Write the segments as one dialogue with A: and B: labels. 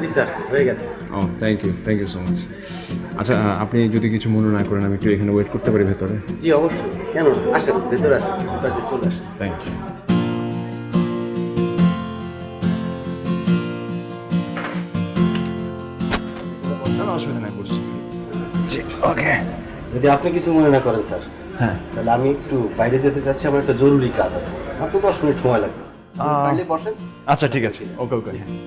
A: জি sir, হয়ে গেছে।
B: ও thank you so much. আচ্ছা আপনি যদি কিছু মনে না করেন আমি একটু এখানে ওয়েট করতে পারি ভেতরে?
A: জি অবশ্যই, কেন না, আসেন ভেতরে আসেন, ভেতরে চলে আসেন।
B: Thank you. অসুবিধা নাই, বসছি। জি ওকে।
A: যদি আপনি কিছু মনে না করেন স্যার,
B: হ্যাঁ
A: তাহলে আমি একটু বাইরে যেতে চাচ্ছি, আমার একটা জরুরি কাজ আছে, মাত্র 10 মিনিট সময় লাগবে। বাইরে বসেন।
B: আচ্ছা ঠিক আছে, ওকে ঠিক আছে।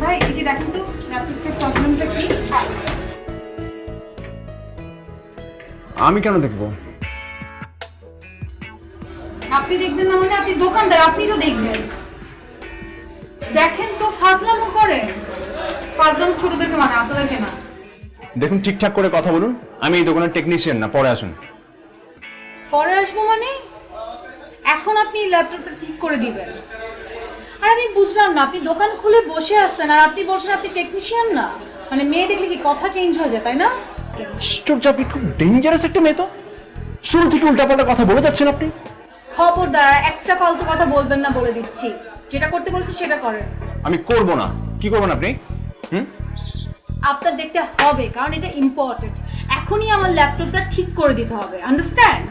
C: ভাই এই যে দেখেন তো ল্যাপটপটার প্রবলেমটা কি?
B: আমি কেন দেখবো?
C: আপনি দেখবেন না মানে আপনি দোকানদার, আপনি তো দেখবেন। দেখেন তো, ফাজলামো করেন। ফাজলামো ছোটদেরকে মানে আপনাদেরকে না।
B: দেখুন ঠিকঠাক করে কথা বলুন, আমি এই দোকানের টেকনিশিয়ান না, পরে আসুন।
C: পরে আসবো মানে? এখন আপনি ল্যাপটপটা ঠিক করে দিবেন। আর আমি বুঝলাম না, আপনি দোকান খুলে বসে আছেন আর আপনি বলছেন আপনি টেকনিশিয়ান না। মানে মেয়ে দেখলে কি কথা চেঞ্জ হয়ে যায়, তাই না?
B: আশ্চর্য, আপনি খুব ডেঞ্জারাস একটা মেয়ে তো। শুরু থেকে উল্টাপাল্টা কথা বলে যাচ্ছেন আপনি।
C: খবরদার, একটা ফালতু কথা বলবেন না বলে দিচ্ছি। যেটা করতে বলছি সেটা করেন।
B: আমি করব না। কি করবেন আপনি?
C: আপনার দেখতে হবে, কারণ এটা ইম্পর্টেন্ট। এখনই আমার ল্যাপটপটা ঠিক করে দিতে হবে, আন্ডারস্ট্যান্ড?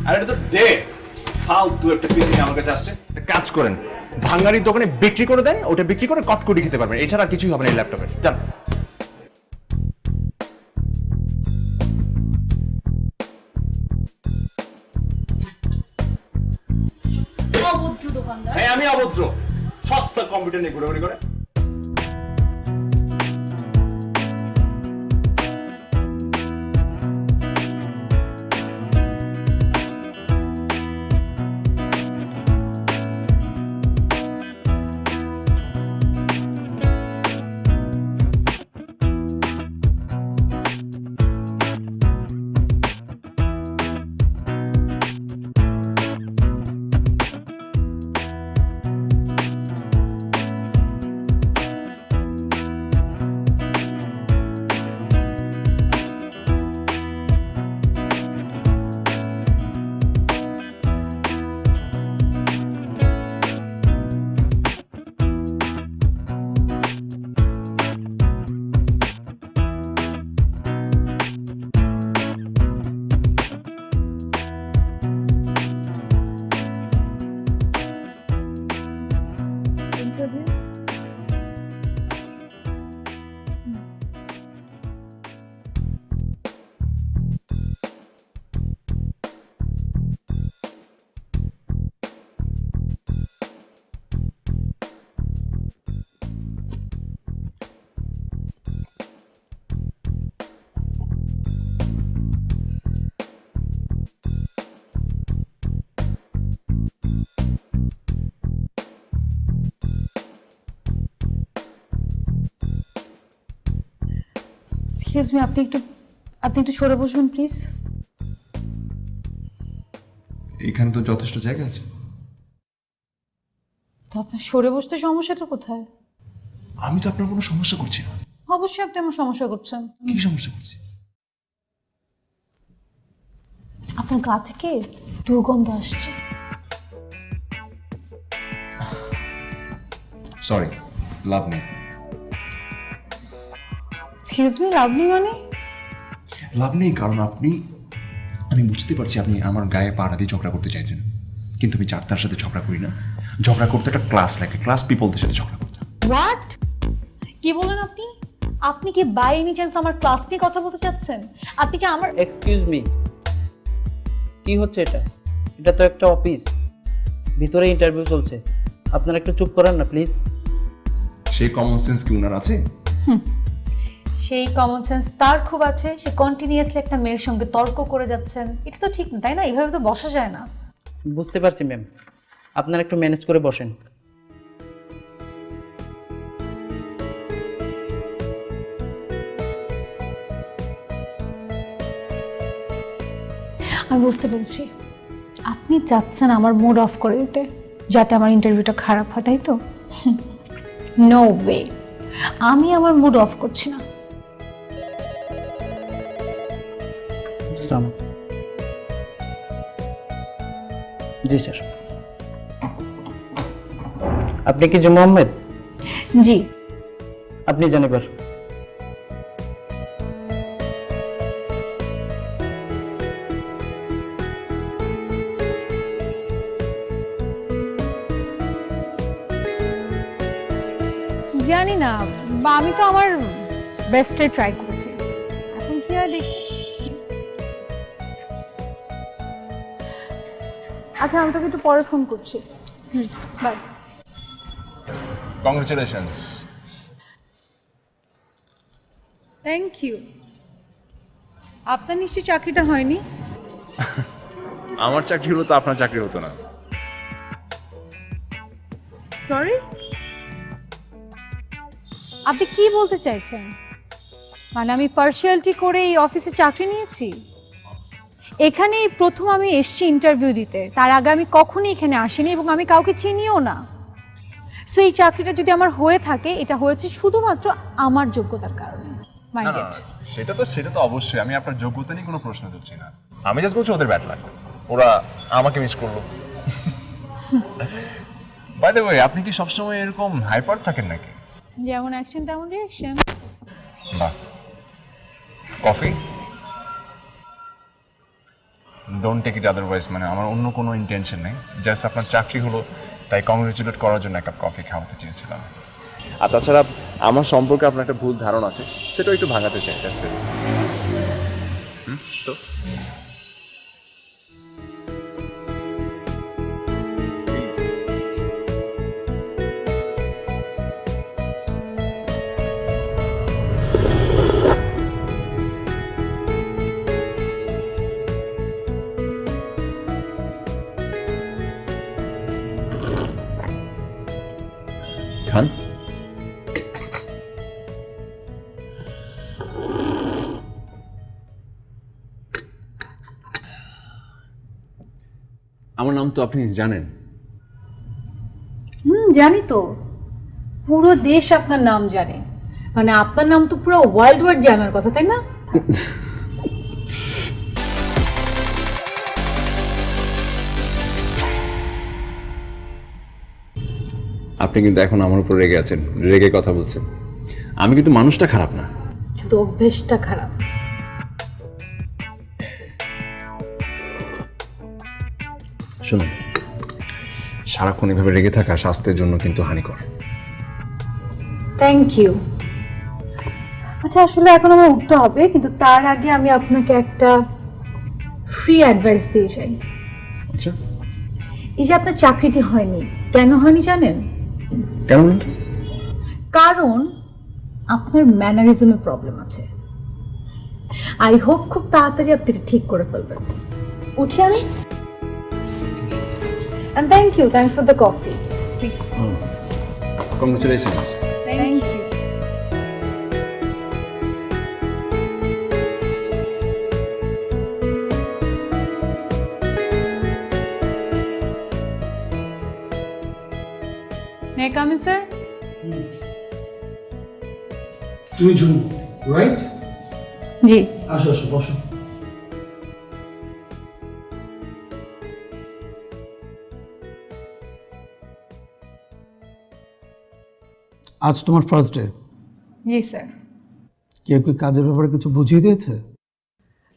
B: আর এটা তো দে ফালতু একটা পিসি আমার কাছে আসছে। একটা কাজ করেন, ভাঙারির দোকানে বিক্রি করে দেন, ওটা বিক্রি করে কটকটি খেতে পারবেন, এছাড়া আর কিছুই হবে না এই ল্যাপটপের। জান
C: অভদ্র দোকানদার।
B: হ্যাঁ আমি অভদ্র, সস্তা কম্পিউটার নিয়ে ঘুরে করে।
C: এক্সকিউজ মি, আপনি একটু সরে বসবেন প্লিজ।
B: এখানে তো যথেষ্ট জায়গা আছে।
C: তো আপনার সরে বসতে সমস্যাটা কোথায়?
B: আমি তো আপনার কোনো সমস্যা করছি না।
C: অবশ্যই আপনি আমার সমস্যা করছেন।
B: কি সমস্যা করছি?
C: আপনার গা থেকে দুর্গন্ধ আসছে।
B: সরি, লাভ নেই।
C: এক্সকিউজ মি, লাভলি মানে?
B: লাভ নেই কারণ আমি বুঝতে পারছি আপনি আমার গায়ে পাড়া দিয়ে ঝগড়া করতে চাইছেন, কিন্তু আমি যার তার সাথে ঝগড়া করি না। ঝগড়া করতে একটা ক্লাস লাগে, ক্লাস পিপলদের সাথে ঝগড়া করতে।
C: হোয়াট? কি বলেন আপনি? আপনি কি বাই এনি চান্স আমার ক্লাস নিয়ে কথা বলতে চাচ্ছেন? আপনি কি আমার
D: এক্সকিউজ মি, কি হচ্ছে এটা? এটা তো একটা অফিস, ভিতরে ইন্টারভিউ চলছে। আপনারা একটু চুপ করেন না প্লিজ।
B: সেই কমন সেন্স কি উনার আছে?
C: সেই কমন সেন্স তার খুব আছে। সে কন্টিনিউয়াসলি একটা মেয়ের সঙ্গে তর্ক করে যাচ্ছেন, এটা তো ঠিক না, তাই না? এইভাবে তো বসা যায় না।
D: বুঝতে পারছি ম্যাম, আপনারা একটু ম্যানেজ করে বসেন।
C: আমি বুঝতে পেরেছি, আপনি চাচ্ছেন আমার মুড অফ করে দিতে যাতে আমার ইন্টারভিউটা খারাপ হয়, তাই তো? নো ওয়ে, আমি আমার মুড অফ করছি না।
D: আসসালামু জি স্যার। আপনি কি জুম্মা আহমেদ?
C: জি।
D: আপনি যান এবার।
C: জানি না, বা আমি তো আমার বেস্টে ট্রাই করেছি, এখন কি আর দেখি। আচ্ছা, আমি তোকে একটু পরে ফোন করছি। বাই।
B: কংগ্রেচুলেশনস।
C: Thank you. আপনার নিশ্চয়ই চাকরিটা হয়নি?
B: আমার চাকরি হলো তো আপনার চাকরি হতো না।
C: সরি, আপনি কি বলতে চাইছেন? মানে আমি পার্সিয়ালিটি করে এই অফিসে চাকরি নিয়েছি? এখানে প্রথম আমি এসেছি ইন্টারভিউ দিতে, তার আগে আমি কখনোই এখানে আসিনি এবং আমি কাউকে চিনিও না। সো এই চাকরিটা যদি আমার হয়ে থাকে, এটা হয়েছে শুধুমাত্র আমার যোগ্যতার কারণে। মাইন্ডেড।
B: সেটা তো অবশ্যই, আমি আপনার যোগ্যতা নিয়ে কোনো প্রশ্ন তুলছি না। আমি জাস্ট বলছি ওদের ব্যাড লাগ, ওরা আমাকে মিস করলো। বাই দ্য ওয়ে, আপনি কি সবসময় এরকম হাইপার থাকেন নাকি?
C: যেমন অ্যাকশন তেমন রিঅ্যাকশন।
B: বাহ। Coffee? Don't take it otherwise, মানে আমার অন্য কোনো ইন্টেনশন নেই, জাস্ট আপনার চাকরি হলো তাই কংগ্রেচুলেট করার জন্য এক কাপ কফি খাওয়াতে চেয়েছিলাম। আর তাছাড়া আমার সম্পর্কে আপনার একটা ভুল ধারণা আছে, সেটাও একটু ভাঙাতে চাই। সো খান। আমার নাম তো আপনি জানেন।
C: জানি তো, পুরো দেশ আপনার নাম জানে। মানে আপনার নাম তো পুরো ওয়ার্ল্ড ওয়াইড জানার কথা, তাই না?
B: আপনি কিন্তু এখন আমার উপর রেগে আছেন, রেগে কথা বলছেন। আমি কিন্তু মানুষটা খারাপ না,
C: শুধু অভ্যেসটা খারাপ।
B: শুনুন, সারাক্ষণ এভাবে রেগে থাকা স্বাস্থ্যের জন্য কিন্তু হানিকর।
C: Thank you. আচ্ছা, আসলে এখন আমার উঠতে হবে, কিন্তু তার আগে আমি আপনাকে একটা ফ্রি অ্যাডভাইস দিয়ে যাই।
B: আচ্ছা,
C: এই যে আপনার চাকরিটি হয়নি, কেন হয়নি জানেন?
B: কেন বলুন তো?
C: কারণ আপনার ম্যানারিজমে প্রবলেম আছে। আই হোপ খুব তাড়াতাড়ি আপনি এটা ঠিক করে ফেলবেন। উঠি আমি। And thank you. Thanks for the coffee.
B: Congratulations.
C: Thank you. May I come in, sir?
E: তুমি ঝুম, রাইট?
C: জি।
E: আসো আসো, বসো। আজ তোমার ফার্স্ট ডে।
C: জি স্যার।
E: কেউ কি কাজের ব্যাপারে কিছু বুঝিয়ে দিয়েছে?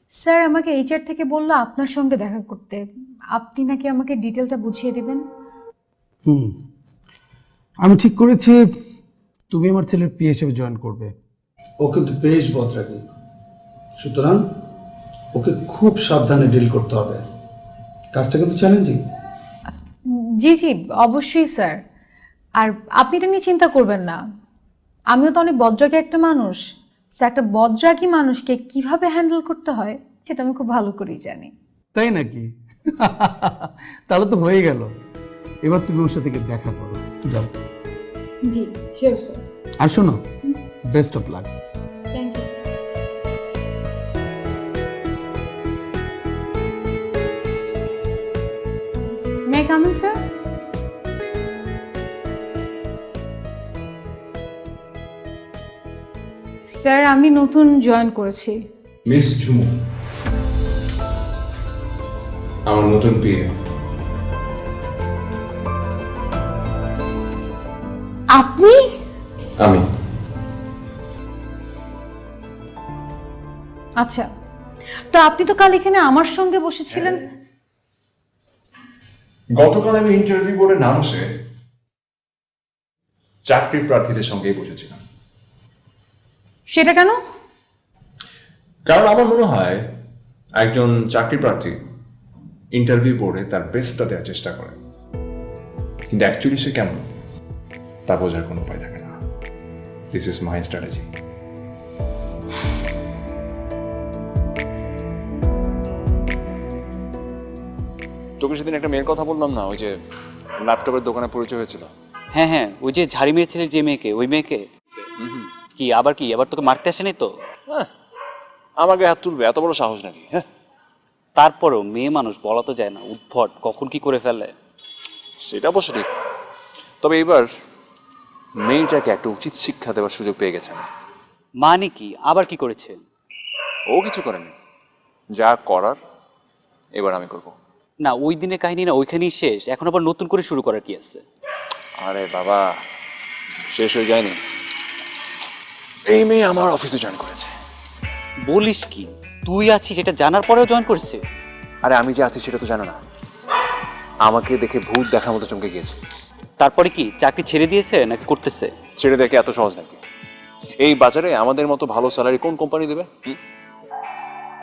C: স্যার আমাকে এইচআর থেকে বললো আপনার সঙ্গে দেখা করতে। আপনি নাকি আমাকে ডিটেলটা বুঝিয়ে দিবেন।
E: আমি ঠিক করেছি তুমি আমার ছেলের পি হিসেবে জয়েন করবে। ও কিন্তু বেশ বদরাগী, সুতরাং ওকে খুব সাবধানে ডিল করতে হবে। কাজটা কিন্তু চ্যালেঞ্জিং।
C: জি জি, অবশ্যই স্যার। আর আপনি এটা নিয়ে চিন্তা করবেন না, আমিও তো অনেক বদরাগী একটা মানুষ। স্যার, একটা বদরাগী মানুষকে কিভাবে হ্যান্ডেল করতে হয় সেটা আমি খুব ভালো করেই জানি।
E: তাই নাকি? তাহলে তো হয়ে গেল। এবার তুমি ওর সাথে গিয়ে দেখা করো, যাও।
C: জি শিওর স্যার।
E: আর শোনো, best of luck.
C: Thank you sir. Come in sir? Sir আমি নতুন জয়েন করেছি।
B: মিস ঝুমু, আমার নতুন পিএ।
C: আপনি?
B: আমি।
C: আচ্ছা, তো আপনি তো কাল এখানে আমার সঙ্গে বসেছিলেন।
B: গতকাল আমি ইন্টারভিউ বোর্ডে নাম এসে চাকরির প্রার্থীদের সঙ্গেই বসেছিলাম।
C: সেটা কেন?
B: কারণ আমার মনে হয় একজন চাকরি প্রার্থী ইন্টারভিউ বোর্ডে তার বেস্টটা দেওয়ার চেষ্টা করে, কিন্তু অ্যাকচুয়ালি সে কেমন তা বোঝার কোনো উপায় থাকে না। This is my strategy. তোকে সেদিন একটা মেয়ের কথা বললাম না, ওই যে ল্যাপটপের দোকানে পরিচয় হয়েছিল।
F: হ্যাঁ হ্যাঁ, ওই যে ঝাড়ি মেরেছিলেন যে মেয়েকে, ওই মেয়েকে। কি আবার তোকে মারতে আসেনি তো?
B: আমাকে হাত তুলবে এত বড় সাহস নাকি? হ্যাঁ,
F: তারপরেও মেয়ে মানুষ বলা তো যায় না, উদ্ভট কখন কি করে ফেলে।
B: সেটা অবশ্য ঠিক। তবে এবার মেয়েটাকে একটা উচিত শিক্ষা দেওয়ার সুযোগ পেয়ে গেছে।
F: মানে কি? আবার কি করেছে?
B: ও কিছু করেনি, যা করার এবার আমি করব।
F: না, ওই দিনের কাহিনী না ওইখানেই শেষ, এখন আবার নতুন করে শুরু করার কি আছে?
B: আরে বাবা, শেষ হয়ে যায়নি। এই মেয়ে আমার অফিসে জয়েন করেছে।
F: বলিস কি? তুই আছিস এটা জানার পরেও জয়েন করেছে?
B: আরে আমি যে আছি সেটা তো জানো না, আমাকে দেখে ভূত দেখার মতো চমকে গিয়েছে।
F: তারপরে কি চাকরি ছেড়ে দিয়েছে নাকি করতেছে?
B: ছেড়ে দেখে এত সহজ নাকি? এই বাজারে আমাদের মতো ভালো স্যালারি কোন কোম্পানি দেবে?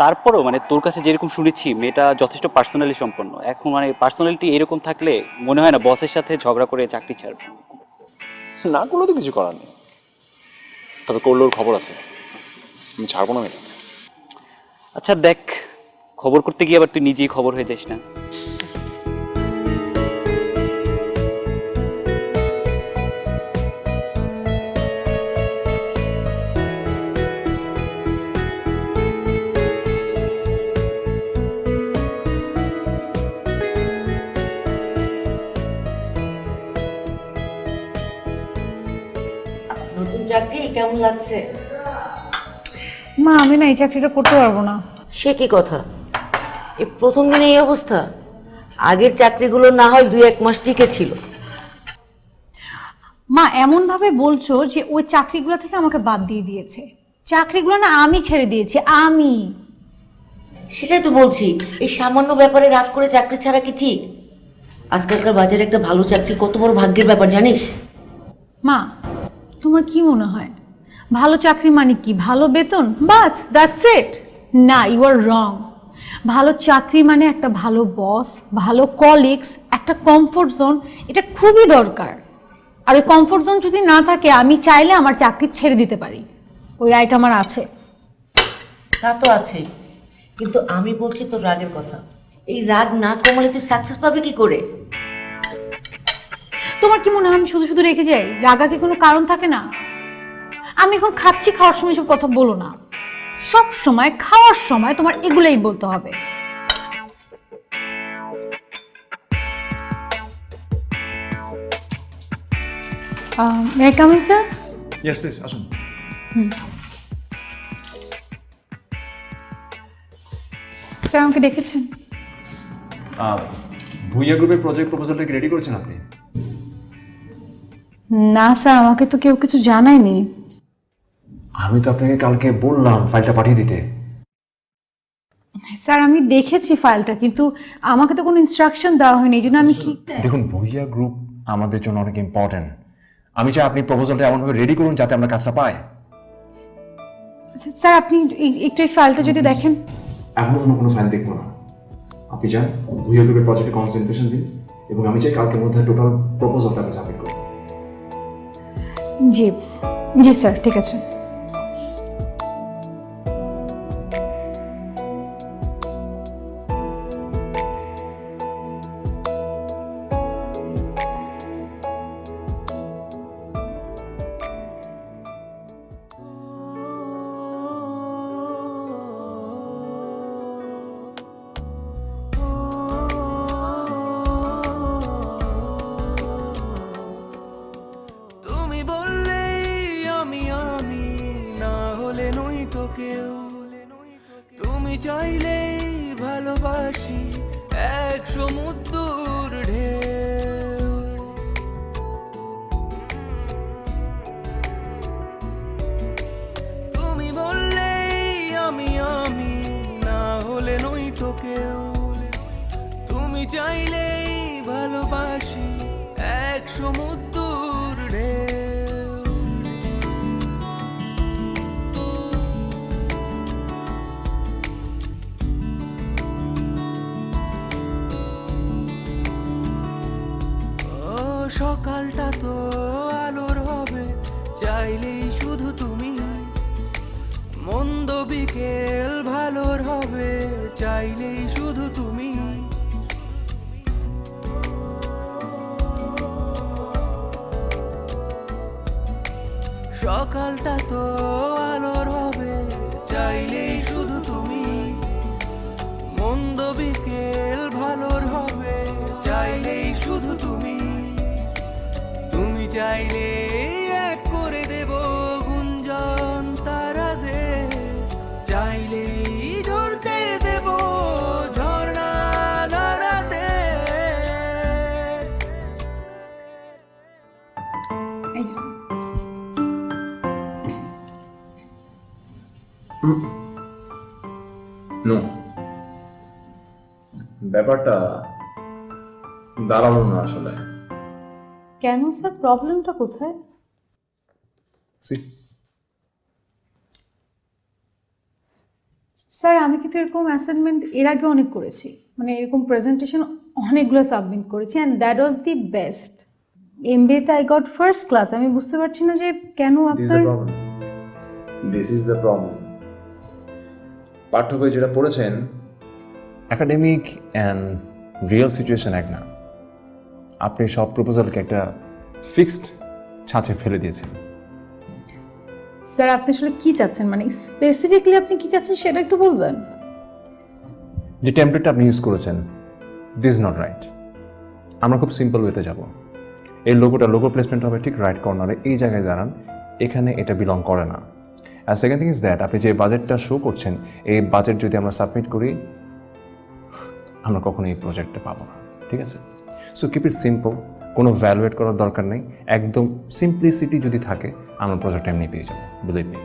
F: তারপরও মানে তোর কাছে যেরকম শুনেছি মেয়েটা যথেষ্ট পার্সোনালি সম্পন্ন। এখন মানে পার্সোনালিটি এরকম থাকলে মনে হয় না বসের সাথে ঝগড়া করে চাকরি ছাড়বে।
B: না করলে তো কিছু করার নেই, তবে করলেও খবর আছে, আমি ছাড়বো না মেয়েটা।
F: আচ্ছা দেখ, খবর করতে গিয়ে আবার তুই নিজেই খবর হয়ে যাস না।
G: নতুন চাকরি কেমন লাগছে?
C: মা আমি না এই চাকরিটা করতে পারবো না।
G: সে কি কথা, এই প্রথম দিনে এই অবস্থা? আগের চাকরিগুলো না হয় 2-1 মাস টিকে ছিল।
C: মা এমন ভাবে বলছো যে ওই চাকরিগুলো থেকে আমাকে বাদ দিয়ে দিয়েছে। চাকরিগুলো না আমি ছেড়ে দিয়েছি। আমি
G: সেটাই তো বলছি, এই সামান্য ব্যাপারে রাগ করে চাকরি ছাড়া কি ঠিক? আজকালকার বাজারে একটা ভালো চাকরি কত বড় ভাগ্যের ব্যাপার জানিস?
C: মা তোমার কি মনে হয় ভালো চাকরি মানে কি ভালো বেতন বাস দ্যাটস ইট? না, ইউ আর রং। ভালো চাকরি মানে একটা ভালো বস, ভালো কলিগস, একটা কমফোর্ট জোন, এটা খুবই দরকার। আর ওই কমফোর্ট জোন যদি না থাকে আমি চাইলে আমার চাকরি ছেড়ে দিতে পারি, ওই রাইট আমার আছে।
G: তা তো আছে, কিন্তু আমি বলছি তোর রাগের কথা। এই রাগ না কমালে তুই সাকসেস পাবি কি করে?
C: তোমার কি মনে হয় আমি শুধু শুধু রেখে যাই? রাগার কি কোনো কারণ থাকে না? আমি এখন খাচ্ছি, খাওয়ার সময় সব কথা বলো না। সব সময় খাওয়ার সময় তোমার এগুলাই বলতে হবে। May I come in sir?
B: Yes please, আসুন।
C: স্যার আমাকে ডেকেছেন?
B: ভুইয়া গ্রুপের প্রজেক্ট প্রপোজালটা কি রেডি করেছেন আপনি?
C: না স্যার, আমাকে তো কেউ কিছু জানায়নি।
B: আমি তো আপনাকে কালকে বললাম ফাইলটা পাঠিয়ে দিতে।
C: স্যার আমি দেখেছি ফাইলটা, কিন্তু আমাকে তো কোনো ইনস্ট্রাকশন দেওয়া হয়নি, এই জন্য আমি কি।
B: দেখুন, ভুইয়া গ্রুপ আমাদের জন্য অনেক ইম্পর্টেন্ট। আমি চাই আপনি প্রপোজালটা এমনভাবে রেডি করুন যাতে আমরা কাজটা পাই।
C: স্যার আপনি একটু এই ফাইলটা যদি দেখেন।
B: এমন অন্য কোনো ফাইল দেখবো না। আপনি যান ভুইয়া গ্রুপের প্রজেক্টে কনসেন্ট্রেশন দিন, এবং আমি চাই কালকের মধ্যে টোটাল প্রপোজালটা আমি সাবমিট করব।
C: জি জি স্যার, ঠিক আছে।
H: ভালোবাসি এক সমুদ্র ঢেউ। তুমি বললেই আমি না হলে নই তো কেউ। তুমি চাইলেই ভালোবাসি এক সমুদ্র ঢেউ। ও সকালটা তো আলোর হবে চাইলেই শুধু তুমি। মন্দ বিকেল ভালোর হবে চাইলেই শুধু তুমি। সকালটা তো আলোর হবে চাইলেই শুধু তুমি। মন্দ বিকেল ভালোর হবে চাইলেই শুধু তুমি। তুমি চাইলে এক করে দেব গুঞ্জন তারাদের। চাইলেই ঝরতে দেব ঝর্ণা ধারাতে।
C: এই যে,
B: নো, ব্যাপারটা দাঁড়ানো না আসলে।
C: কেন স্যার, প্রবলেমটা কোথায়? স্যার আমি কিন্তু এরকম অ্যাসাইনমেন্ট এর আগে অনেক করেছি, মানে এরকম প্রেজেন্টেশন অনেকগুলো সাবমিট করেছি and that was the best. এমবিএতে আই গট ফার্স্ট ক্লাস। আমি বুঝতে পারছি না যে কেন আপনার।
B: This is the problem. পাঠ্য বই যেটা পড়েছেন একাডেমিক অ্যান্ড রিয়েল সিচুয়েশন এক না। আপনি সব প্রপোজালকে একটা ফিক্সড ছাঁচে ফেলে দিয়েছেন।
C: স্যার আপনি আসলে কি চাচ্ছেন, মানে স্পেসিফিকলি আপনি কি চাচ্ছেন সেটা একটু বলবেন?
B: যে টেমপ্লেটটা আপনি ইউজ করেছেন দিস নট রাইট। আমরা খুব সিম্পল ওয়েতে যাব। এই লোগো প্লেসমেন্ট হবে ঠিক রাইট কর্নারে, এই জায়গায় দাঁড়ান, এখানে এটা বিলং করে না। আর সেকেন্ড থিং ইজ দ্যাট আপনি যে বাজেটটা শো করছেন এই বাজেট যদি আমরা সাবমিট করি আমরা কখনো এই প্রজেক্টটা পাবো না, ঠিক আছে? সো কিপ ইট সিম্পল, কোনো ভ্যালুয়েট করার দরকার নেই, একদম সিম্পলিসিটি যদি থাকে আমরা প্রজেক্ট এমনি পেয়ে যাবো, বিলিভ মি।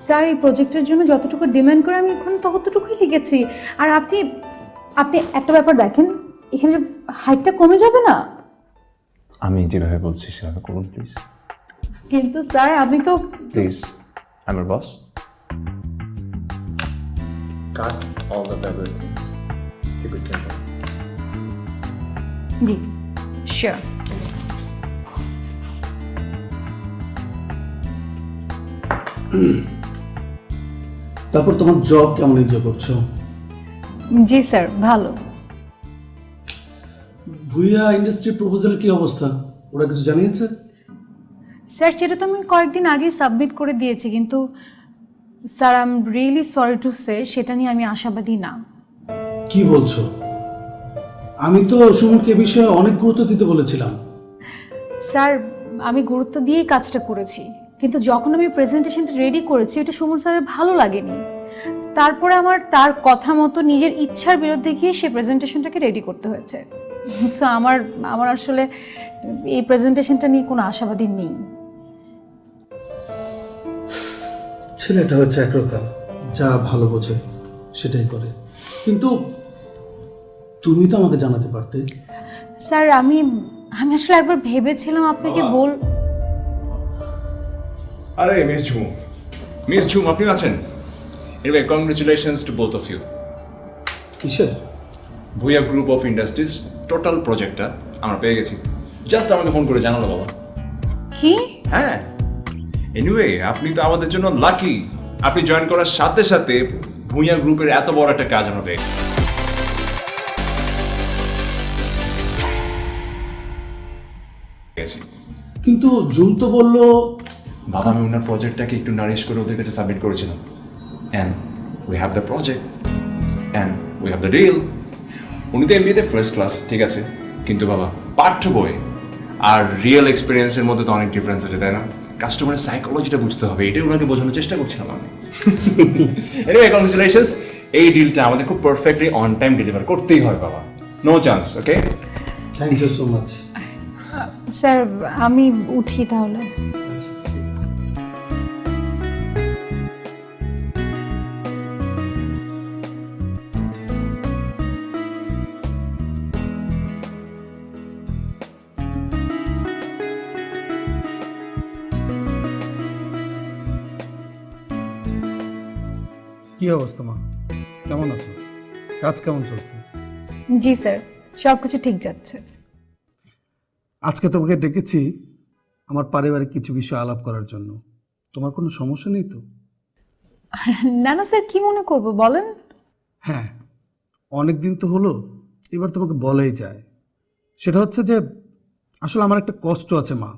C: স্যার এই প্রজেক্টের জন্য যতটুকু ডিমান্ড করে আমি এখন ততটুকুই লিখেছি। আর আপনি আপনি একটা ব্যাপার দেখেন, এখানে হাইটটা কমে যাবে না?
B: আমি যেভাবে বলছি সেভাবে করুন প্লিজ।
C: কিন্তু স্যার আমি তো
B: প্লিজ, আমার boss, cut all the valuate things, keep it simple.
C: জি শিওর।
E: তারপর তোমার জব কেমন এনজয় করছো?
C: জি স্যার ভালো।
E: ভুইয়া ইন্ডাস্ট্রি প্রপোজালের কি অবস্থা, ওরা কিছু জানিয়েছে?
C: স্যার সেটা তো আমি কয়েকদিন আগেই সাবমিট করে দিয়েছি, কিন্তু sir I am really sorry to say সেটা নিয়ে আমি আশাবাদী না।
E: কি বলছো? আমি তো সুমনকে এ বিষয়ে অনেক গুরুত্ব দিতে বলেছিলাম।
C: স্যার আমি গুরুত্ব দিয়েই কাজটা করেছি, কিন্তু যখন আমি প্রেজেন্টেশনটা রেডি করেছি এটা সুমন স্যারের ভালো লাগেনি। তারপরে আমার তার কথা মতো নিজের ইচ্ছার বিরুদ্ধে গিয়ে সে প্রেজেন্টেশনটাকে রেডি করতে হয়েছে। সো আমার আসলে এই প্রেজেন্টেশনটা নিয়ে কোনো আশাবাদী নেই।
E: ছেলেটা হচ্ছে একরকম, যা ভালো বোঝে সেটাই করে, কিন্তু তুমি তো আমাকে জানাতে পারতে।
C: স্যার আমি আসলে একবার ভেবেছিলাম আপনাকে
B: আরে মিস ঝুম আপনি আছেন? Anyway congratulations to both of you.
E: কিসের?
B: Bhuiya group of industries total প্রজেক্টটা আমরা পেয়ে গেছি। জাস্ট আমাকে ফোন করে জানালো বাবা।
C: কি?
B: হ্যাঁ, এনিওয়ে আপনি তো আমাদের জন্য লাকি। আপনি জয়েন করার সাথে সাথে ভুইয়া গ্রুপের এত বড় একটা কাজ আমরা পেয়ে গেছি।
E: কিন্তু জুম তো বললো
B: বাবা আমি ওনার প্রজেক্টটাকে একটু নারিশ করে ওদের কাছে সাবমিট করেছিলাম, and we have the project and we have the deal. উনি তো এমবিএতে ফার্স্ট ক্লাস, ঠিক আছে, কিন্তু বাবা পাঠ্য বই আর রিয়েল এক্সপিরিয়েন্সের মধ্যে তো অনেক ডিফারেন্স আছে, তাই না? কাস্টমারের সাইকোলজিটা বুঝতে হবে, এটাই ওনাকে বোঝানোর চেষ্টা করছিলাম আমি। এনিওয়ে কংগ্রেচুলেশনস, এই ডিলটা আমাদের খুব পারফেক্টলি অন টাইম ডেলিভার করতেই হয় বাবা, no chance. Okay,
E: thank you so much.
C: Sir আমি উঠি তাহলে।
E: কি অবস্থা মা, কেমন আছো? কাজ কেমন চলছে?
C: জি স্যার, সব কিছু ঠিক যাচ্ছে।
E: আজকে তোমাকে ডেকেছি আমার পারিবারিক কিছু বিষয় আলাপ করার জন্য। তোমার কোনো সমস্যা নেই তো?
C: না না স্যার, কি মনে করবো বলেন।
E: হ্যাঁ, অনেক দিন তো হলো, এবার তোমাকে বলাই যায়। সেটা হচ্ছে যে আসলে আমার একটা কষ্ট আছে মা।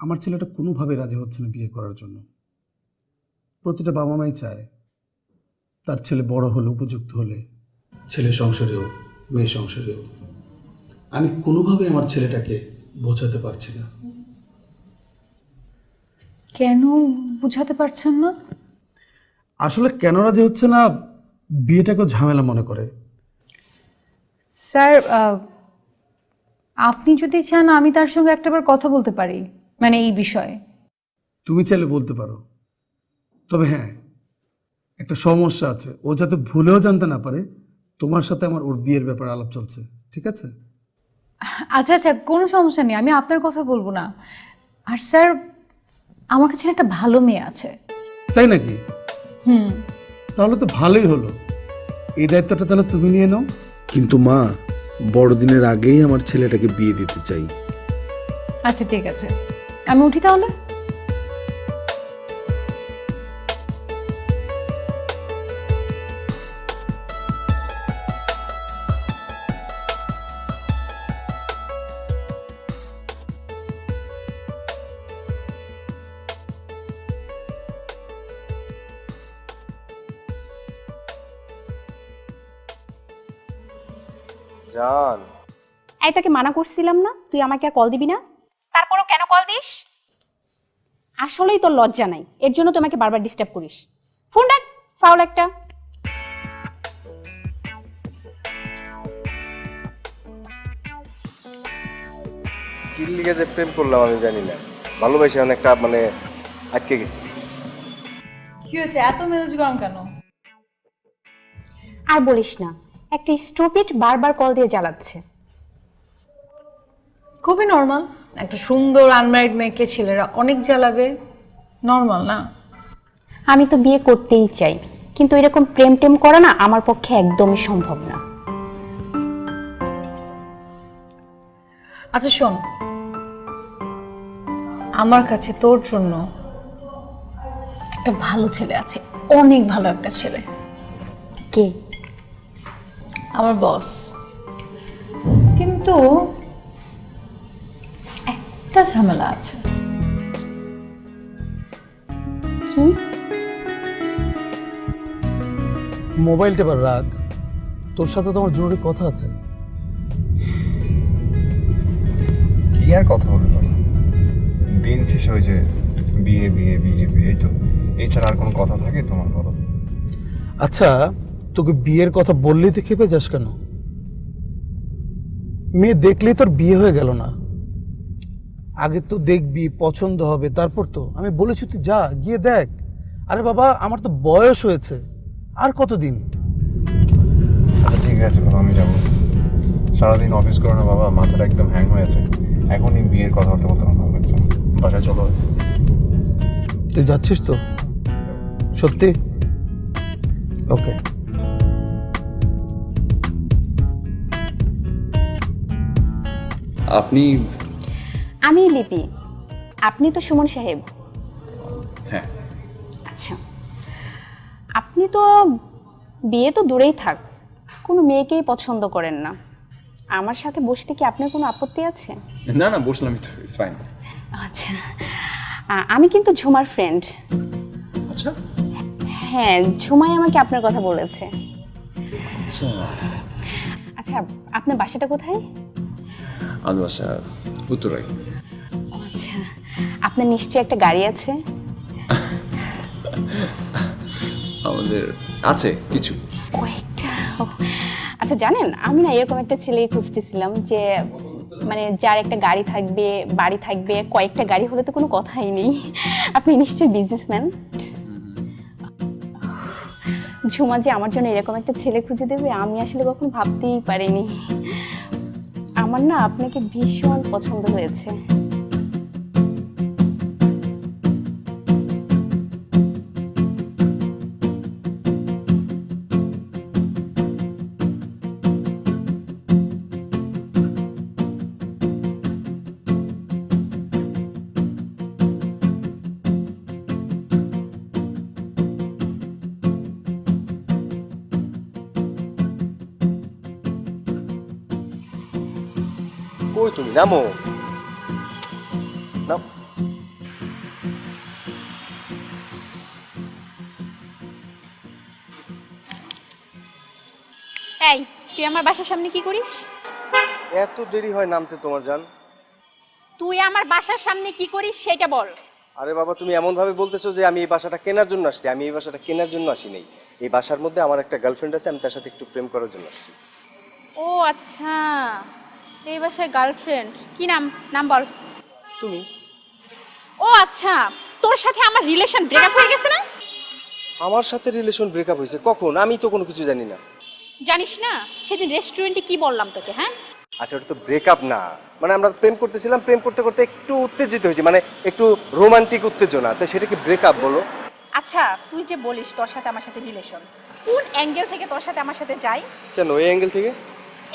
E: আমার ছেলেটা কোনোভাবে রাজি হচ্ছে না বিয়ে করার জন্য। প্রতিটা বাবা মাই চায় তার ছেলে বড় হলে, উপযুক্ত হলে, ছেলে সংসারে হোক, মেয়ে সংসারে হোক। আমি কোনোভাবে আমার ছেলেটাকে বোঝাতে পারছি না।
C: কেন বুঝাতে পারছেন না?
E: আসলে কেন রাজি হচ্ছে না, বিয়েটাকেও ঝামেলা মনে করে।
C: স্যার আপনি যদি চান আমি তার সঙ্গে একটাবার কথা বলতে পারি, মানে এই বিষয়ে।
E: তুমি চাইলে বলতে পারো, তবে হ্যাঁ, একটা সমস্যা আছে। ও যাতে ভুলেও জানতে না পারে তোমার সাথে আমার ওর বিয়ের ব্যাপারে আলাপ চলছে, ঠিক আছে?
C: আচ্ছা আচ্ছা, কোনো সমস্যা নেই, আমি আপনার কথা বলবো না। আর স্যার আমার কাছে একটা ভালো মেয়ে আছে।
E: তাই নাকি? তাহলে তো ভালোই হলো। এই দায়িত্বটা তাহলে তুমি নিয়ে নাও।
I: কিন্তু মা, বড়দিনের আগেই আমার ছেলেটাকে বিয়ে দিতে চাই।
C: আচ্ছা ঠিক আছে, আমি উঠি তাহলে।
A: জান,
J: এই তোকে মানা করছিলাম না তুই আমাকে আর কল দিবি না, তারপরও কেন কল দিস? আসলেই তোর লজ্জা নাই, এর জন্য তোমাকে বারবার ডিস্টার্ব করিস। ফোন রাখ, ফাউল একটা।
A: কি লিগে যে প্রেম করলাম আমি জানি না, ভালোবাসি অনেকটা মানে আটকে গেছি।
C: কি হয়েছে, এত মেজাজ গরম কেন?
J: আর বলিস না, একটা স্টুপিড বারবার কল দিয়ে জ্বালাচ্ছে।
C: খুবই নর্মাল, একটা সুন্দর আনম্যারিড মেয়েকে ছেলেরা অনেক জ্বালাবে, নর্মাল না?
J: আমি তো বিয়ে করতেই চাই, কিন্তু এরকম প্রেম টেম করা না আমার পক্ষে একদমই সম্ভব না।
C: আচ্ছা শোন, আমার কাছে তোর জন্য একটা ভালো ছেলে আছে, অনেক ভালো একটা ছেলে।
J: কে?
C: আমার বস। কিন্তু একটা ঝামেলা আছে।
J: কি?
E: মোবাইলটা এবার রাখ, তোর সাথে তো আমার জরুরি কথা আছে।
B: কি আর কথা বলবে বাবা, দিন শেষে ওই যে বিয়ে বিয়ে বিয়ে বিয়ে, এই তো, এছাড়া আর কোনো কথা থাকে তোমার বলো?
E: আচ্ছা, তোকে বিয়ের কথা বললেই তো খেপে যাস কেন? মেয়ে দেখলেই তোর বিয়ে হয়ে গেল না? আগে তো দেখবি, পছন্দ হবে, তারপর তো। আমি বলেছি তুই যা, গিয়ে দেখ। আরে বাবা, আমার তো বয়স হয়েছে, আর কতদিন?
B: আচ্ছা ঠিক আছে বাবা, আমি যাবো। সারাদিন অফিস করো না বাবা, মাথাটা একদম হ্যাং হয়ে আছে। এখনই বিয়ের কথা বলতে বলতে ভালো লাগছে, বাসায় চলো।
E: তুই যাচ্ছিস তো সত্যি? ওকে।
A: আপনি?
J: আমি লিপি, আপনি তো সুমন সাহেব।
B: হ্যাঁ।
J: আচ্ছা, আপনি তো বিয়ে তো দূরেই থাক, কোনো মেয়েকেই পছন্দ করেন না। আমার সাথে বসতে কি আপনার কোনো আপত্তি আছে?
B: না না, বসলামই তো, ইটস ফাইন।
J: আচ্ছা, আমি কিন্তু ঝুমার ফ্রেন্ড।
B: আচ্ছা।
J: হ্যাঁ, ঝুমাই আমাকে আপনার কথা বলেছে।
B: আচ্ছা।
J: আচ্ছা, আপনার বাসাটা কোথায়?
B: আমাদের বাসা উত্তরায়।
J: আচ্ছা, আপনার নিশ্চয়ই একটা গাড়ি আছে?
B: আমাদের আছে কিছু।
J: কয়েকটা আচ্ছা জানেন, আমি না এরকম একটা ছেলে খুঁজতেছিলাম যে মানে যার একটা গাড়ি থাকবে, বাড়ি থাকবে, কয়েকটা গাড়ি হলে তো কোনো কথাই নেই। আপনি নিশ্চয়ই বিজনেসম্যান। ঝুমা যে আমার জন্য এরকম একটা ছেলে খুঁজে দেবে আমি আসলে কখনো ভাবতেই পারিনি। আমার না আপনাকে ভীষণ পছন্দ হয়েছে।
A: কই তুমি? নামো, নাম।
J: এই তুই আমার বাসার সামনে কি করিস?
A: এত দেরি হয় নামতে তোমার জান?
J: তুই আমার বাসার সামনে কি করিস সেটা বল।
A: আরে বাবা, তুমি এমন ভাবে বলতেছো যে আমি এই বাসাটা কেনার জন্য আসছি। আমি এই বাসাটা কেনার জন্য আসি নাই। এই বাসার মধ্যে আমার একটা গার্লফ্রেন্ড আছে, আমি তার সাথে একটু প্রেম করার জন্য আসছি।
J: ও আচ্ছা, এই বাসায় গার্লফ্রেন্ড। কি নাম? নাম বল।
A: তুমি?
J: ও আচ্ছা, তোর সাথে আমার রিলেশন ব্রেকআপ হয়ে গেছে না?
A: আমার সাথে রিলেশন ব্রেকআপ হয়েছে কখন? আমি তো কোনো কিছু জানি না।
J: জানিস না সেদিন রেস্টুরেন্টে কি বললাম তোকে? হ্যাঁ
A: আচ্ছা, ওটা তো ব্রেকআপ না, মানে আমরা প্রেম করতেছিলাম, প্রেম করতে করতে একটু উত্তেজিত হয়েছি, মানে একটু রোমান্টিক উত্তেজনা, তো সেটা কি ব্রেকআপ বলো?
J: আচ্ছা, তুই যে বলিস তোর সাথে আমার সাথে রিলেশন, কোন অ্যাঙ্গেল থেকে তোর সাথে আমার সাথে যায়?
A: কেন, এই অ্যাঙ্গেল থেকে?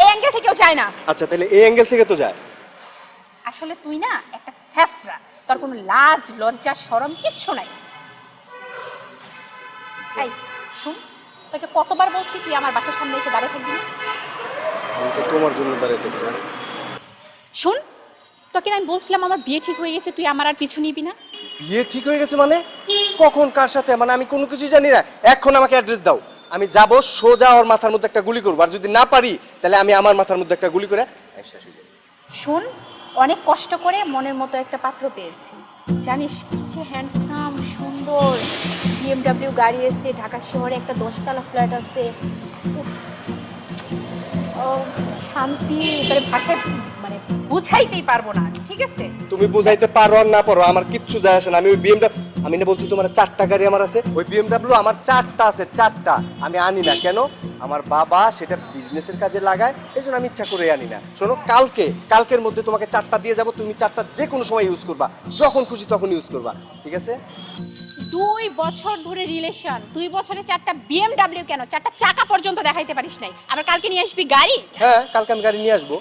J: এই অ্যাঙ্গেল থেকেও যায় না।
A: আচ্ছা, তাহলে এই অ্যাঙ্গেল থেকে তো যায়।
J: আসলে তুই না একটা ছ্যাঁচড়া, তোর কোনো লাজ লজ্জা শরম কিচ্ছু নাই। এই শুন, তোকে কতবার বলছি তুই আমার বাসার সামনে এসে দাঁড়িয়ে থাকবি না?
A: আমি তো তোমার জন্য দাঁড়িয়ে থাকি জানো।
J: শুন, তোকে না আমি বলছিলাম আমার বিয়ে ঠিক হয়ে গেছে, তুই আমার আর পিছু নিবি না।
A: বিয়ে ঠিক হয়ে গেছে মানে? কখন, কার সাথে? মানে আমি কোনো কিছুই জানি না। এখন আমাকে অ্যাড্রেস দাও, আমি যাব, সোজা ওর মাথার মধ্যে একটা গুলি করবো, আর যদি না পারি তাহলে আমি আমার মাথার মধ্যে একটা গুলি করে শেষ হয়ে যাবো।
J: শোন, অনেক কষ্ট করে মনের মতো একটা পাত্র পেয়েছি, জানিস কি যে হ্যান্ডসাম, সুন্দর, BMW গাড়ি আছে, ঢাকা শহরে একটা 10তলা ফ্ল্যাট আছে। উফ, ও শান্তি, এবারে ভাষায় মানে বুঝাইতেই পারবো না। ঠিক আছে,
A: তুমি বুঝাইতে পারো আর না পারো আমার কিচ্ছু যায় আসে না। আমি ওই BMW, আমি না বলছি তোমার 4টা গাড়ি আমার আছে, ওই BMW আমার 4টা আছে, 4টা। আমি আনি না কেন? আমার বাবা সেটা বিজনেসের কাজে লাগায়, এই জন্য আমি ইচ্ছা করে আনি না। শোনো, কালকের মধ্যে তোমাকে 4টা দিয়ে যাব, তুমি 4টা যে কোনো সময় ইউজ করবা, যখন খুশি তখন ইউজ করবা, ঠিক আছে?
J: 2 বছর ধরে রিলেশন, 2 বছরে 4টা BMW কেন, 4টা চাকা পর্যন্ত দেখাইতে পারিস নাই, আবার কালকে নিয়ে আসবি গাড়ি?
A: হ্যাঁ, কালকে আমি গাড়ি নিয়ে আসবো।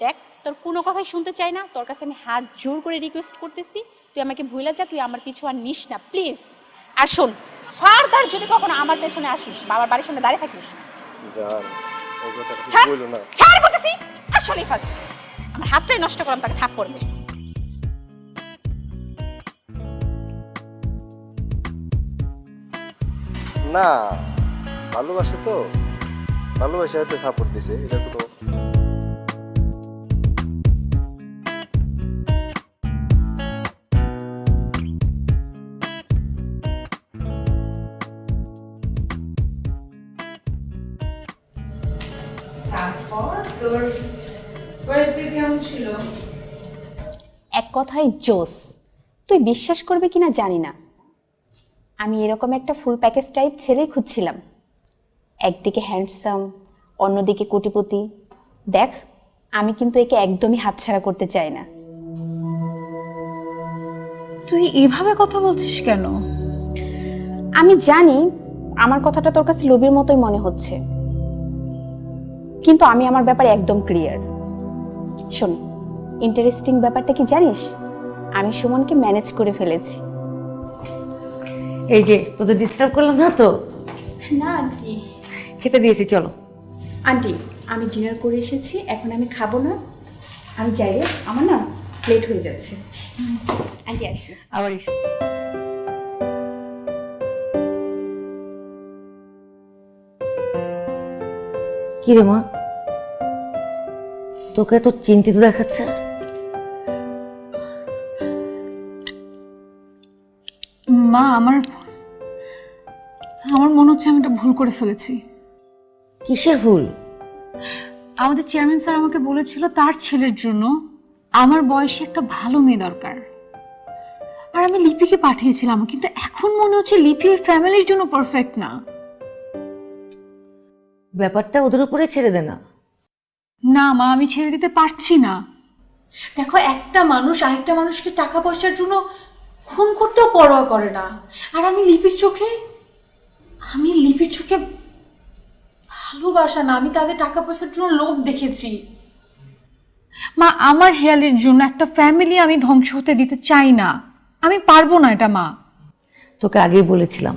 J: দেখ, তোর কোনো কথাই শুনতে চাই না, তোর কাছে আমি হাত জোর করে রিকোয়েস্ট করতেছি, তুই আমাকে ভুলে যা, তুই আমার পিছু আর নিস না প্লিজ। আর শোন, ফার্দার যদি কখনো আমার পেছনে আসিস, বাবার বাড়ির সামনে দাঁড়িয়ে থাকিস,
A: জান, ওই কথা
J: ছাড়,
A: বলো না।
J: ছাড় বলতেছি। আসলেই ফাজ, আমার হাতটাই নষ্ট করলাম, তাকে থাপ্পড় মেরে।
A: না, ভালোবাসে তো, ভালোবাসে হয়তো থাপড় দিছে, এটা কোনো।
C: তারপর তোর পরিস্থিতি কেমন ছিল?
J: এক কথায় জোস। তুই বিশ্বাস করবে কিনা জানি না, আমি এরকম একটা ফুল প্যাকেজ টাইপ ছেলেই খুঁজছিলাম। একদিকে হ্যান্ডসাম, অন্যদিকে কোটিপতি। দেখ, আমি কিন্তু একে একদমই হাতছাড়া করতে চাই না।
C: তুই এভাবে কথা বলছিস কেন?
J: আমি জানি আমার কথাটা তোর কাছে লোভীর মতোই মনে হচ্ছে, কিন্তু আমি আমার ব্যাপারে একদম ক্লিয়ার। শোন, ইন্টারেস্টিং ব্যাপারটা কি জানিস? আমি সুমনকে ম্যানেজ করে ফেলেছি।
G: এই যে তোদের ডিস্টার্ব করলাম না তো?
J: না আন্টি,
G: খেতে দিয়েছি, চলো।
J: আন্টি আমি ডিনার করে এসেছি, এখন আমি খাবো না, আমি যাই রে, আমার না লেট হয়ে যাচ্ছে। আন্টি আসি।
G: আবার এসো। কি রে মা, তোকে এত চিন্তিত দেখাচ্ছে?
C: মা, আমার মনে হচ্ছে আমি একটা ভুল করে ফেলেছি।
G: কিসের ভুল?
C: আমাদের চেয়ারম্যান স্যার আমাকে বলেছিল তার ছেলের জন্য আমার বয়সে একটা ভালো মেয়ে দরকার, আর আমি লিপিকে পাঠিয়েছিলাম, কিন্তু এখন মনে হচ্ছে লিপি ওই ফ্যামিলির জন্য পারফেক্ট না।
G: ব্যাপারটা ওদের উপরে ছেড়ে দে না।
C: না মা, আমি ছেড়ে দিতে পারছি না। দেখো, একটা মানুষ আরেকটা মানুষকে টাকা পয়সার জন্য খুন করতেও পরোয়া করে না, আর আমি লিপির চোখে ভালোবাসা না, আমি তাদের টাকা পয়সার জন্য লোভ দেখেছি। মা, আমার হেয়ালের জন্য একটা ফ্যামিলি আমি ধ্বংস হতে দিতে চাই না, আমি পারবো না এটা মা।
G: তোকে আগেই বলেছিলাম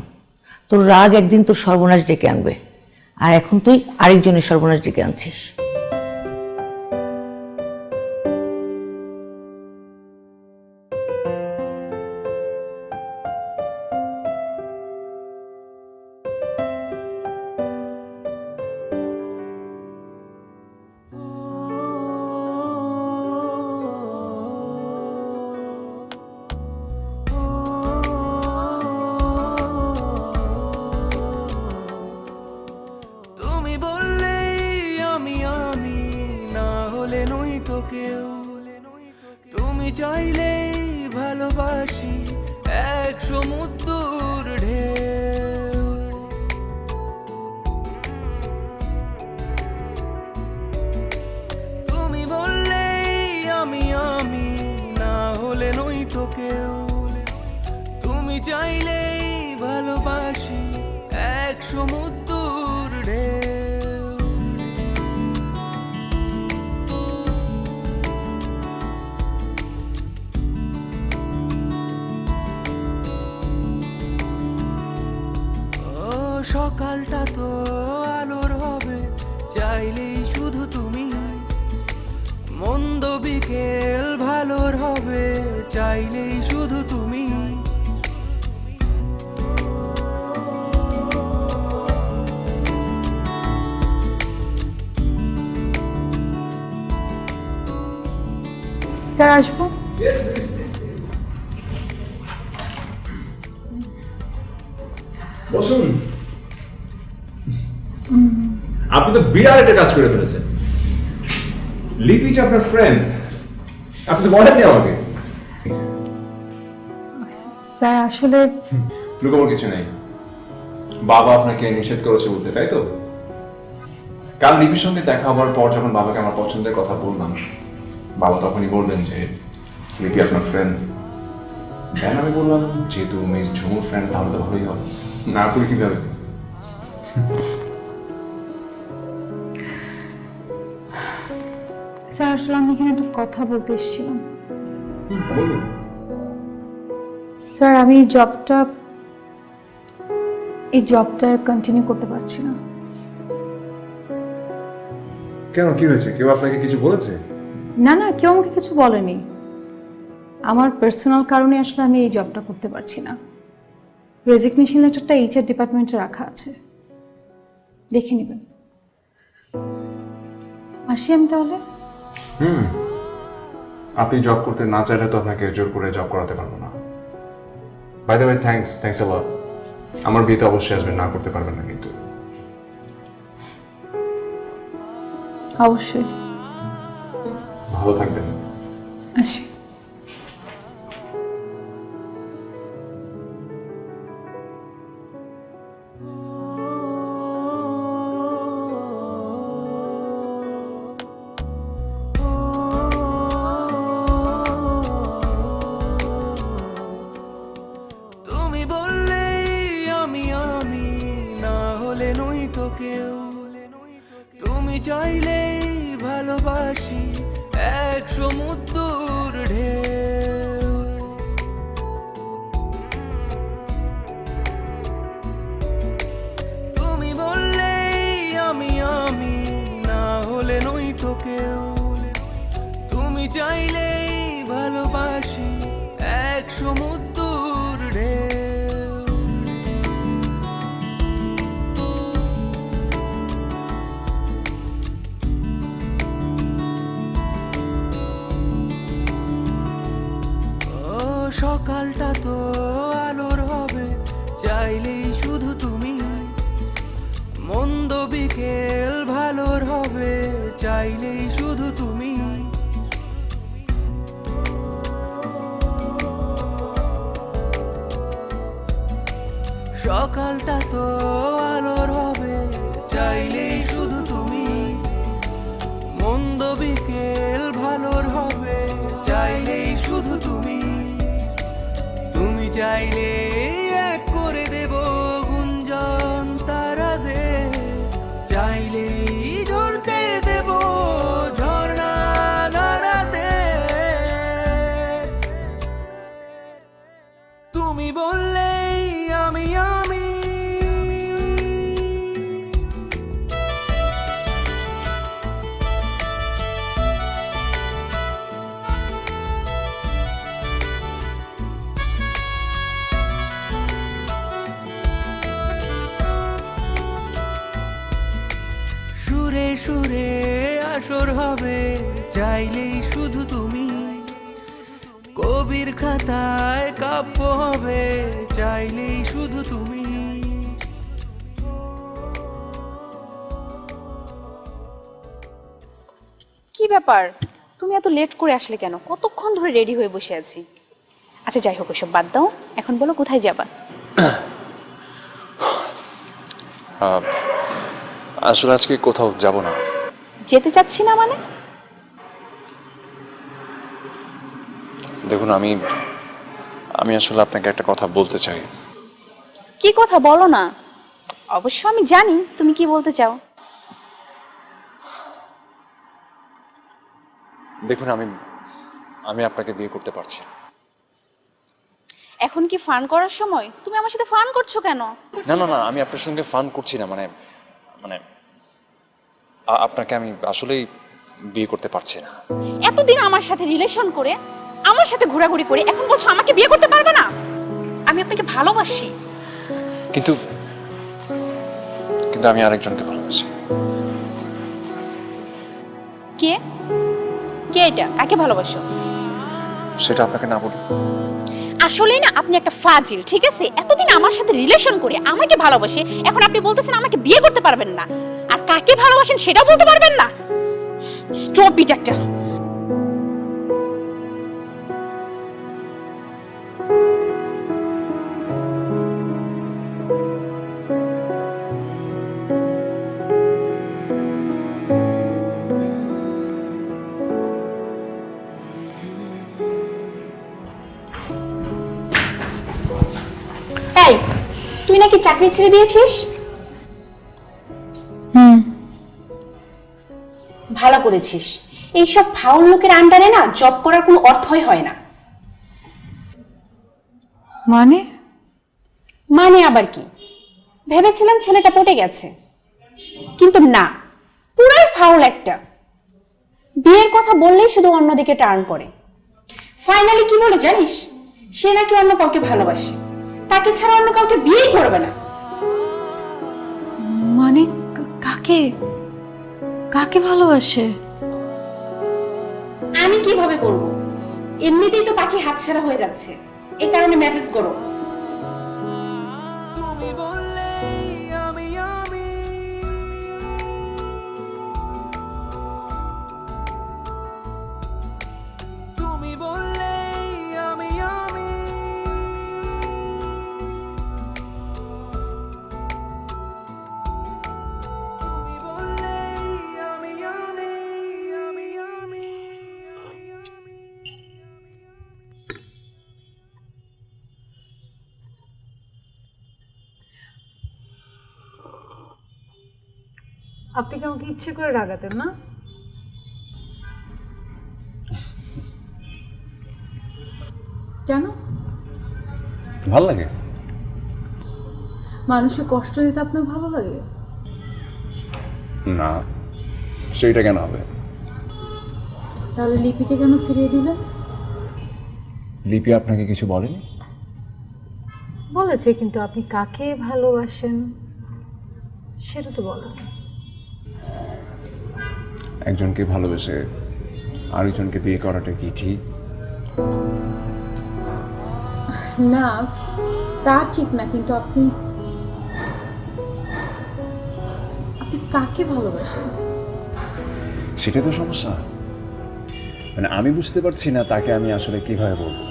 G: তোর রাগ একদিন তোর সর্বনাশ ডেকে আনবে, আর এখন তুই আরেকজনের সর্বনাশ ডেকে আনছিস।
H: তুমি বললেই আমি আমি, না হলে নই তো কেউ। তুমি চাইলেই ভালোবাসি এক সমুদ্র ঢেউ। তুমি বললেই আমি আমি, না হলে নই তো কেউ। তুমি চাইলেই ভালোবাসি এক সমুদ্র ঢেউ। ও সকালটা তো আলোর হবে চাইলেই শুধু তুমি, মন্দ বিকেল ভালোর হবে চাইলেই শুধু তুমি।
C: স্যার, আসবো?
B: বসুন। আপনি তো বিরাট একটা কাজ করে ফেলেছেন। লিপি যে আপনার ফ্রেন্ড, আপনি তো বলেননি আমাকে।
C: স্যার, আসলে
B: লুকানোর কিছু নেই, বাবা আপনাকে নিষেধ করেছে বলতে, তাই তো? কাল লিপির সঙ্গে দেখা হবার পর যখন বাবাকে আমার পছন্দের কথা বললাম, বাবা তখনই বললেন যে লিপি আপনার ফ্রেন্ড। দেন আমি বললাম যেহেতু মিস ঝুমুর ফ্রেন্ড তাহলে তো ভালোই হবে, না করে কিভাবে?
C: স্যার, আসলে আমি এখানে একটা কথা বলতে এসেছিলাম।
B: বলুন।
C: স্যার, আমি এই জবটা কন্টিনিউ করতে পারছি না।
B: কেন, কি হয়েছে? কেউ আপনাকে কিছু বলেছে?
C: না না, কেউ আমাকে কিছু বলেনি। আমার পার্সোনাল কারণে আসলে আমি এই জবটা করতে পারছি না। রেজিগনেশন লেটারটা এইচআর ডিপার্টমেন্টে রাখা আছে, দেখে নেবেন। আসি আমি তাহলে।
B: আপনি জব করতে না চাইলে তো আপনাকে জোর করে জব করাতে পারবো না। By the way, thanks a lot. আমার বিয়েতে অবশ্যই আসবেন, না করতে পারবেন না কিন্তু।
C: অবশ্যই।
B: ভালো থাকবেন।
C: আসি।
H: তুমি বললেই আমি আমি, না হলে নই তো কেউ। তুমি চাইলেই ভালোবাসি এক সমুদ্র ঢেউ। তুমি বললেই আমি আমি, না হলে নই তো কেউ। তুমি চাইলেই ভালোবাসি এক সমুদ্র ঢেউ। ও সকালটা তো আলোর হবে চাইলেই শুধু তুমি, মন্দ বিকেল ভালোর হবে চাইলেই শুধু তুমি। সকালটা তো আলোর হবে চাইলেই শুধু তুমি। মন্দ বিকেল ভালোর হবে চাইলেই শুধু তুমি। তুমি চাইলে এক করে দেব গুঞ্জন তারাদের, চাইলেই ঝরতে দেব ঝর্ণা ধারাতে। তুমি বললেই আমি আমি সুরে সুরে আসর হবে চাইলেই শুধু তুমি। কবির খাতায় কাব্য হবে চাইলেই শুধু তুমি।
J: কি ব্যাপার, তুমি এত লেট করে আসলে কেন? কতক্ষণ ধরে রেডি হয়ে বসে আছি। আচ্ছা যাই হোক, ওসব বাদ দাও, এখন বলো কোথায় যাবা?
B: আসলে আজকে কোথাও যাব না।
J: যেতে চাচ্ছি না মানে?
B: দেখুন, আমি আসলে আপনাকে একটা কথা বলতে চাই।
J: কি কথা বলো না। অবশ্য আমি জানি তুমি কি বলতে চাও।
B: দেখুন, আমি আপনাকে বিয়ে করতে পারছি না।
J: এখন কি ফান করার সময়? তুমি আমার সাথে ফান করছো কেন?
B: না না না, আমি আপনার সঙ্গে ফান করছি না, মানে আপনাকে আমি আসলেই বিয়ে করতে পারছি না।
J: এতদিন আমার সাথে রিলেশন করে, আমার সাথে ঘোরাঘুরি করে, এখন বলছো আমাকে বিয়ে করতে পারবে না? আমি আপনাকে ভালোবাসি।
B: কিন্তু আমি আরেকজনকে ভালোবাসি।
J: কে কে এটা? কাকে ভালোবাসো?
B: সেটা আপনাকে না বলি।
J: আসলেই না আপনি একটা ফাজিল, ঠিক আছে? এতদিন আমার সাথে রিলেশন করে আমাকে ভালোবাসে, এখন আপনি বলতেছেন আমাকে বিয়ে করতে পারবেন না, আর কাকে ভালোবাসেন সেটাও বলতে পারবেন না। স্টপ ইট একটা। এই, তুই নাকি চাকরি ছেড়ে দিয়েছিস? ভালো করেছিস। এইসব ফাউল লোকের আন্ডারে না জব করার কোনো অর্থই হয় না। মানে আবার কি? ভেবেছিলাম ছেলেটা পটে গেছে, কিন্তু না, পুরাই ফাউল একটা। বিয়ের কথা বললেই শুধু অন্যদিকে টার্ন করে। ফাইনালি কি বলে জানিস? সে নাকি অন্য কাউকে ভালোবাসে, তাকে ছাড়া অন্য কাউকে বিয়ে করবে না।
C: মানে কাকে কাকে ভালোবাসে?
J: আমি কিভাবে করব? এমনিতেই তো পাখি হাতছাড়া হয়ে যাচ্ছে, এই কারণে মেসেজ করো।
H: তুমি বললেই আমি আমি তুমি বললেই আমি আমি তুমি বললেই আমি আমি আমি আমি
C: আপনি কি আমাকে ইচ্ছে করে রাগাতেন না? কেন?
B: ভালো লাগে।
C: মানুষকে কষ্ট দিতে আপনার ভালো লাগে?
B: না, সেইটা কেন হবে?
C: তাহলে লিপিকে কেন ফিরিয়ে দিলেন?
B: লিপি আপনাকে কিছু বলেনি?
C: বলেছে, কিন্তু আপনি কাকে ভালোবাসেন সেটা তো বলেন।
B: একজনকে ভালোবেসে আরেকজনকে বিয়ে করাটা কি ঠিক?
C: না, তা ঠিক না, কিন্তু আপনি কাকে ভালোবাসেন?
B: সেটাই তো সমস্যা। মানে আমি বুঝতে পারছি না তাকে আমি আসলে কিভাবে বলবো,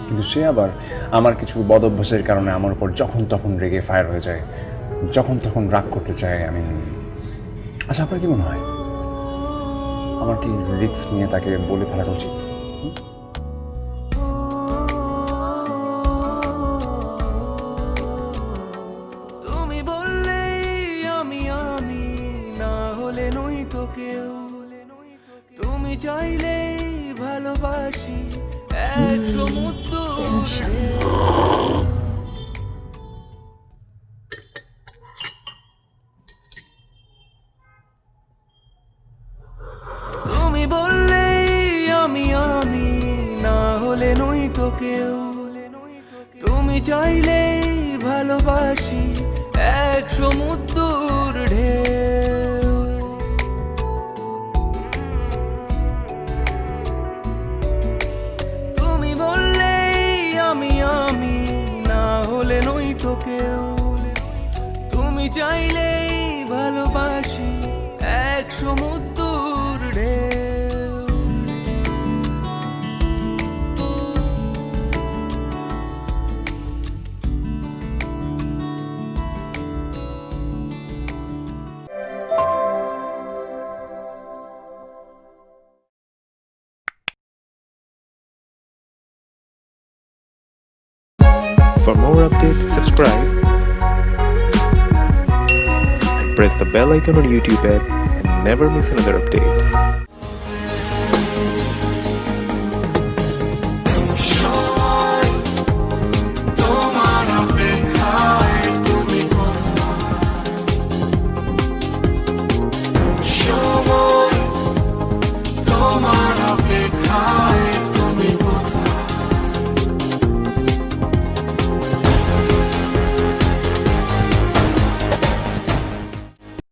B: কিন্তু সে আবার আমার কিছু বদ অভ্যাসের কারণে আমার উপর যখন তখন রেগে ফায়ার হয়ে যায়, যখন তখন রাগ করতে চায়। আচ্ছা, আপনার কি মনে হয় আমার কি রিস্ক নিয়ে তাকে বলে ফেলাটা উচিত?
H: তুমি বললেই আমি আমি না হলে নই তো কেউ, তুমি চাইলেই ভালোবাসি এক সমুদ্র তুমি বললেই আমি আমি না হলে নই তো কেউ, তুমি চাইলেই ভালোবাসি এক সমুদ্র ঢেউ। তুমি বললেই আমি আমি না হলে নই তো কেউ, তুমি চাইলেই ভালোবাসি এক সমুদ্র ঢেউ।
K: For more updates, subscribe and press the bell icon on YouTube app and never miss another update.